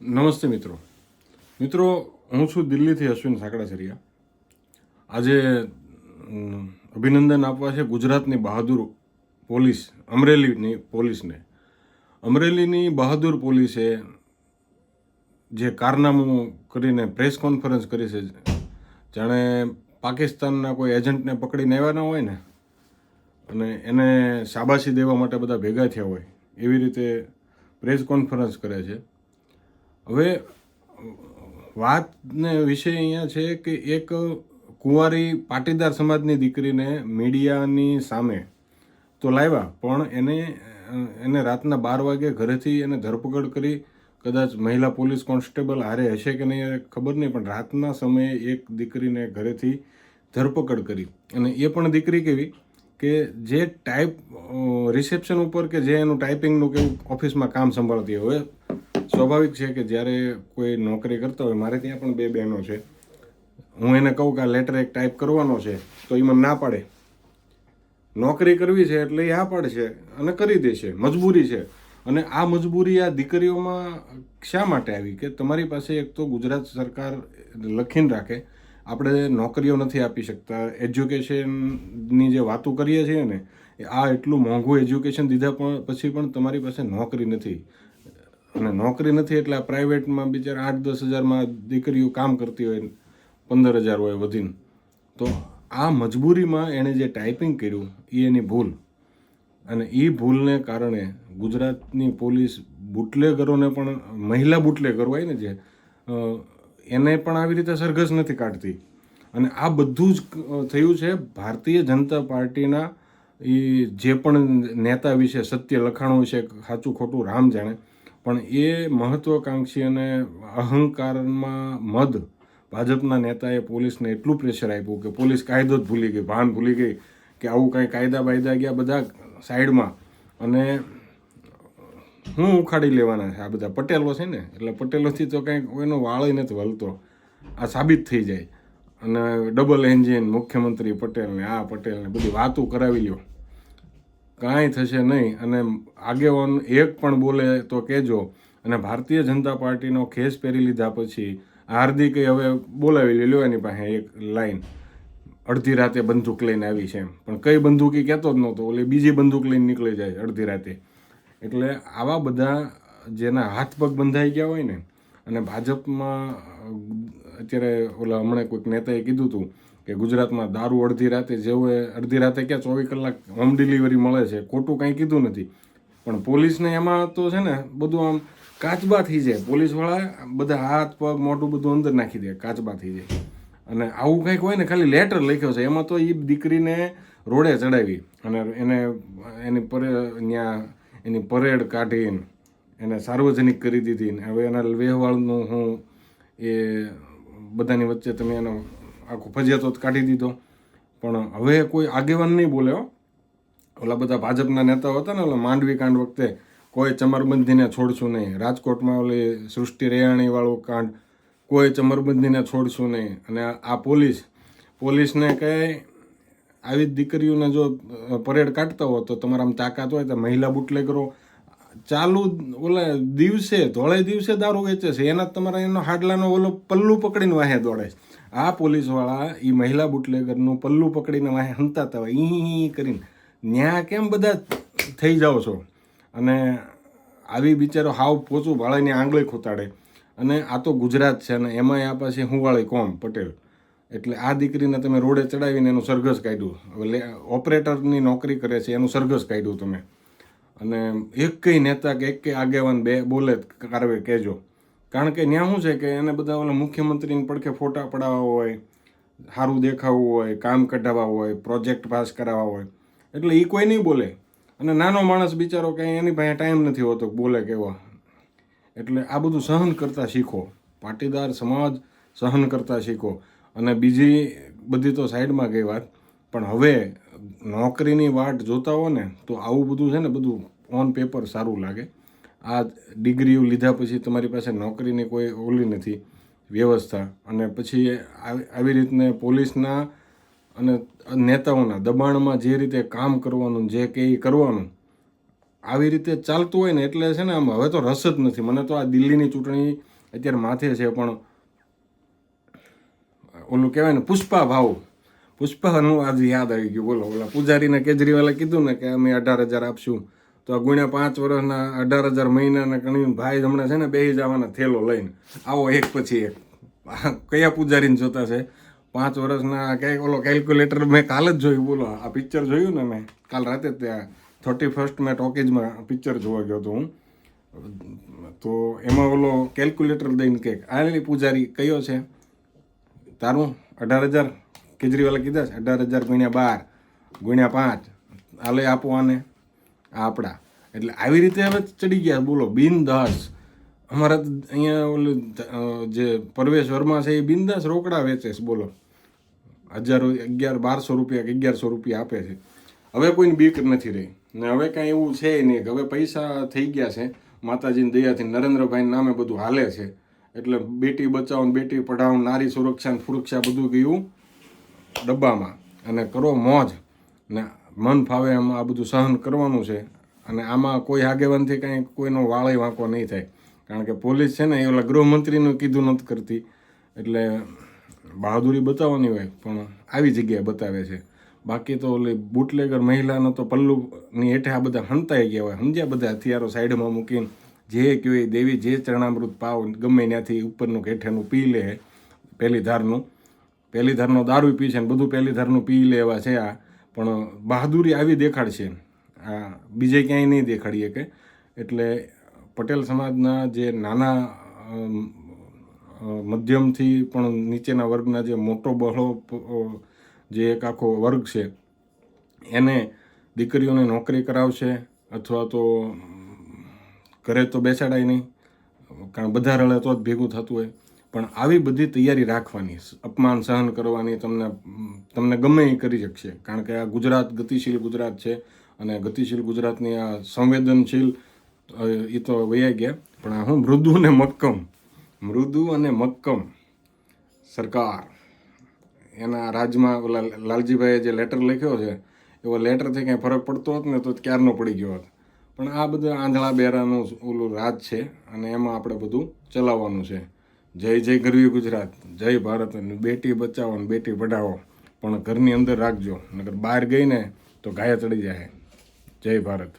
નમસ્તે મિત્રો, હું છું દિલ્હીથી અશ્વિન સાંકળાસરિયા. આજે અભિનંદન આપવા છે ગુજરાતની બહાદુર પોલીસ અમરેલીની પોલીસને. અમરેલીની બહાદુર પોલીસે જે કારનામું કરીને પ્રેસ કોન્ફરન્સ કરી છે, જાણે પાકિસ્તાનના કોઈ એજન્ટને પકડીને આવ્યા ના હોય ને અને એને શાબાશી દેવા માટે બધા ભેગા થયા હોય એવી રીતે પ્રેસ કોન્ફરન્સ કરે છે. હવે વાતને વિષય અહીંયા છે કે એક કુંવારી પાટીદાર સમાજની દીકરીને મીડિયાની સામે તો લાવ્યા, પણ એને રાતના 12 વાગે ઘરેથી એને ધરપકડ કરી. કદાચ મહિલા પોલીસ કોન્સ્ટેબલ હારે હશે કે નહીં ખબર નહીં, પણ રાતના સમયે એક દીકરીને ઘરેથી ધરપકડ કરી. અને એ પણ દીકરી કેવી કે જે રિસેપ્શન ઉપર કે જે એનું ટાઈપિંગનું કે ઓફિસમાં કામ સંભાળતી હોય. સ્વાભાવિક છે કે જ્યારે કોઈ નોકરી કરતા હોય, મારે ત્યાં પણ 2 બહેનો છે, હું એને કહું કે આ લેટર એક ટાઈપ કરવાનો છે તો એ મને ના પાડે. નોકરી કરવી છે એટલે એ હા પાડે છે અને કરી દે છે, મજબૂરી છે. અને આ મજબૂરી આ દીકરીઓમાં શા માટે આવી કે તમારી પાસે એક તો ગુજરાત સરકાર લખીને રાખે, આપણે નોકરીઓ નથી આપી શકતા, એજ્યુકેશનની જે વાતો કરીએ છીએ ને, આ એટલું મોંઘું એજ્યુકેશન દીધા પછી પણ તમારી પાસે નોકરી નથી. અને નોકરી નથી એટલે આ પ્રાઇવેટમાં બિચારા 8-10 હજારમાં દીકરીઓ કામ કરતી હોય, 15,000 હોય વધીને. તો આ મજબૂરીમાં એણે જે ટાઈપિંગ કર્યું એ એની ભૂલ, અને એ ભૂલને કારણે ગુજરાતની પોલીસ બુટલેગરોને પણ, મહિલા બુટલેગરો હોય ને જે, એને પણ આવી રીતે સરઘસ નથી કાઢતી. અને આ બધું જ થયું છે ભારતીય જનતા પાર્ટીના એ જે પણ નેતા વિશે સત્ય લખાણો વિશે, સાચું ખોટું રામ જાણે, પણ એ મહત્વાકાંક્ષી અને અહંકારમાં મદ ભાજપના નેતાએ પોલીસને એટલું પ્રેશર આપ્યું કે પોલીસ કાયદો જ ભૂલી ગઈ, ભાન ભૂલી ગઈ કે આવું કાંઈ કાયદા બાયદા ગયા બધા સાઈડમાં. અને હું ઉખાડી લેવાના છે આ બધા પટેલો છે ને, એટલે પટેલોથી તો કાંઈ કોઈનો વાળય નથી વળતો, આ સાબિત થઈ જાય. અને ડબલ એન્જિન મુખ્યમંત્રી પટેલને, આ પટેલને બધી વાતો કરાવી લ્યો, કાંઈ થશે નહીં. અને આગેવાન એક પણ બોલે તો કહેજો. અને ભારતીય જનતા પાર્ટીનો ખેસ પહેરી લીધા પછી હાર્દિકે હવે બોલાવી લ્યો એની પાસે એક લાઈન, અડધી રાતે બંદૂક લઈને આવી છે એમ, પણ કઈ બંદૂક એ કહેતો જ નહોતો, ઓલી બીજી બંદૂક લઈને નીકળી જાય અડધી રાતે. એટલે આવા બધા જેના હાથ પગ બંધાઈ ગયા હોય ને, અને ભાજપમાં અત્યારે ઓલા હમણાં કોઈક નેતાએ કીધું હતું કે ગુજરાતમાં દારૂ અડધી રાતે જેવું, અડધી રાતે ક્યાં 24 કલાક હોમ ડિલિવરી મળે છે. ખોટું કાંઈ કીધું નથી, પણ પોલીસને એમાં તો છે ને બધું આમ કાચબા થઈ જાય. પોલીસવાળા બધા હાથ પગ મોઢું બધું અંદર નાખી દે, કાચબા થઈ જાય. અને આવું કંઈક હોય ને, ખાલી લેટર લખ્યો છે એમાં તો એ દીકરીને રોડે ચડાવી અને એની પરેડ કાઢીને એને સાર્વજનિક કરી દીધી. ને હવે એના વ્યવહારનું હું એ બધાની વચ્ચે તમે એનો આખો ફજિયાતો કાઢી દીધો. પણ હવે કોઈ આગેવાન નહીં બોલે. ઓલા બધા ભાજપના નેતાઓ હતા ને, ઓલા માંડવી કાંડ વખતે કોઈ ચમરબંધીને છોડશું નહીં, રાજકોટમાં ઓલી સૃષ્ટિ રેયાણીવાળું કાંડ, કોઈ ચમરબંધીને છોડશું નહીં. અને આ પોલીસને કંઈ આવી દીકરીઓને જો પરેડ કાઢતા હો તો તમારામાં તાકાત હોય તો મહિલા બુટલેગરો ચાલુ ઓલા દિવસે ધોળે દિવસે દારૂ વેચે છે, એના તમારા એનો હાડલાનો ઓલો પલ્લું પકડીને વાહે દોડે છે. આ પોલીસવાળા એ મહિલા બુટલેગરનું પલ્લું પકડીને વાહે હંતાતા હોય ઈ કરીને. ન્યા કેમ બધા થઈ જાઓ છો? અને આવી બિચારો હાવ પોચું ભાળીને આંગળી ખૂતાડે. અને આ તો ગુજરાત છે ને એમાંય આ પાસે હુંવાળી કોમ પટેલ. એટલે આ દીકરીને તમે રોડે ચડાવીને એનું સરઘસ કાઢ્યું. હવે ઓપરેટરની નોકરી કરે છે એનું સરઘસ કાઢ્યું તમે. અને એક નેતા કે એક આગેવાન બોલે કારવે કહેજો. કારણ કે ત્યાં શું છે કે એને બધા ઓલા મુખ્યમંત્રીને પડખે ફોટા પડાવવા હોય, સારું દેખાવું હોય, કામ કઢાવવા હોય, પ્રોજેક્ટ પાસ કરાવવા હોય, એટલે એ કોઈ નહીં બોલે. અને નાનો માણસ બિચારો કંઈ એની પાસે ટાઈમ નથી હોતો બોલે કેવો. એટલે આ બધું સહન કરતાં શીખો, પાટીદાર સમાજ સહન કરતાં શીખો. અને બીજી બધી તો સાઈડમાં ગઈ વાત, પણ હવે નોકરીની વાટ જોતા હો ને તો આવું બધું છે ને, બધું ઓન પેપર સારું લાગે. આ ડિગ્રીઓ લીધા પછી તમારી પાસે નોકરીની કોઈ ઓલી નથી વ્યવસ્થા, અને પછી આવી રીતને પોલીસના અને નેતાઓના દબાણમાં જે રીતે કામ કરવાનું, જે કે એ કરવાનું, આવી રીતે ચાલતું હોય ને, એટલે છે ને આમ હવે તો રસ જ નથી. મને તો આ દિલ્હીની ચૂંટણી અત્યારે માથે છે, પણ ઓલું કહેવાય ને પુષ્પા ભાવ, પુષ્પાનું આજે યાદ આવી ગયું. બોલો, ઓલા પૂજારીને કેજરીવાલે કીધું ને કે અમે 18,000 આપશું, તો આ ગુણ્યા 5 વર્ષના 18,000 મહિનાના ગણીને ભાઈ હમણાં છે ને બેસી જવાના થેલો લઈને આવો એક પછી એક. કયા પૂજારીને જોતા છે 5 વર્ષના? કંઈક ઓલો કેલ્ક્યુલેટર મેં કાલ જ જોયું. બોલો, આ પિક્ચર જોયું ને મેં કાલ રાતે, ત્યાં 31st મેં ટોકીઝમાં પિક્ચર જોવા ગયો હતો હું. તો એમાં ઓલો કેલ્ક્યુલેટર દઈને કે આ પૂજારી કયો છે તારું? 18,000 કેજરીવાલે કીધા છે, 18,000 ગુણ્યા 12 ગુણ્યા 5 આલે આપો આને, આ આપણા. એટલે આવી રીતે હવે ચડી ગયા. બોલો, બિનદાસ. અમારા અહીંયા ઓલું જે પરવેશ વર્મા છે એ બિનદાસ રોકડા વેચે છે. બોલો, 1,1200 રૂપિયા કે 1,100 રૂપિયા આપે છે. હવે કોઈની બીક નથી રહી ને હવે કાંઈ એવું છે નહીં કે હવે પૈસા થઈ ગયા છે. માતાજીની દયાથી નરેન્દ્રભાઈ નામે બધું હાલે છે. એટલે બેટી બચાવો, બેટી પઢાવો, નારી સુરક્ષા સુરક્ષા બધું ગયું ડબ્બામાં. અને કરો મોજ ને મન ફાવે એમ આ બધું સહન કરવાનું છે. અને આમાં કોઈ આગેવાનથી કાંઈ કોઈનો વાળે વાંકો નહીં થાય. કારણ કે પોલીસ છે ને એ ઓલા ગૃહમંત્રીનું કીધું નથી કરતી. એટલે બહાદુરી બતાવવાની હોય પણ આવી જગ્યાએ બતાવે છે. બાકી તો ઓલી બુટલેગર મહિલાનો તો પલ્લુની હેઠે આ બધા હંતાઈ ગયા હોય. સમજ્યા? બધા હથિયારો સાઈડમાં મૂકીને જે કહેવાય દેવી જે ચરણામૃત પાવ ગમે ત્યાંથી ઉપરનું હેઠેનું પી લે. પહેલી ધારનો દારૂ પી છે ને બધું પહેલી ધારનું પી લે એવા છે આ. પણ બહાદુરી આવી દેખાડશે, આ બીજે ક્યાંય નહીં દેખાડીએ કે. એટલે પટેલ સમાજના જે નાના મધ્યમથી પણ નીચેના વર્ગના જે મોટો બહોળો જે એક આખો વર્ગ છે એને દીકરીઓને નોકરી કરાવશે અથવા તો ઘરે તો બેસાડાય નહીં, કારણ બધા રળે તો જ ભેગું થતું હોય. પણ આવી બધી તૈયારી રાખવાની, અપમાન સહન કરવાની, તમને ગમે એ કરી શકશે. કારણ કે આ ગુજરાત ગતિશીલ ગુજરાત છે અને ગતિશીલ ગુજરાતની આ સંવેદનશીલ એ તો વયા ગયા. પણ આ હું મૃદુ અને મક્કમ સરકાર એના રાજમાં ઓલા લાલજીભાઈએ જે લેટર લખ્યો છે એવો લેટરથી કાંઈ ફરક પડતો હોત ને તો ક્યારનો પડી ગયો હોત. પણ આ બધા આંધળા બેરાનું ઓલું રાજ છે અને એમાં આપણે બધું ચલાવવાનું છે. જય જય ગરવી ગુજરાત, જય ભારત. બેટી બચાવો ને બેટી પઢાવો, પણ ઘરની અંદર રાખજો, નકર બહાર ગઈને તો ગાય ચડી જાય. જય ભારત.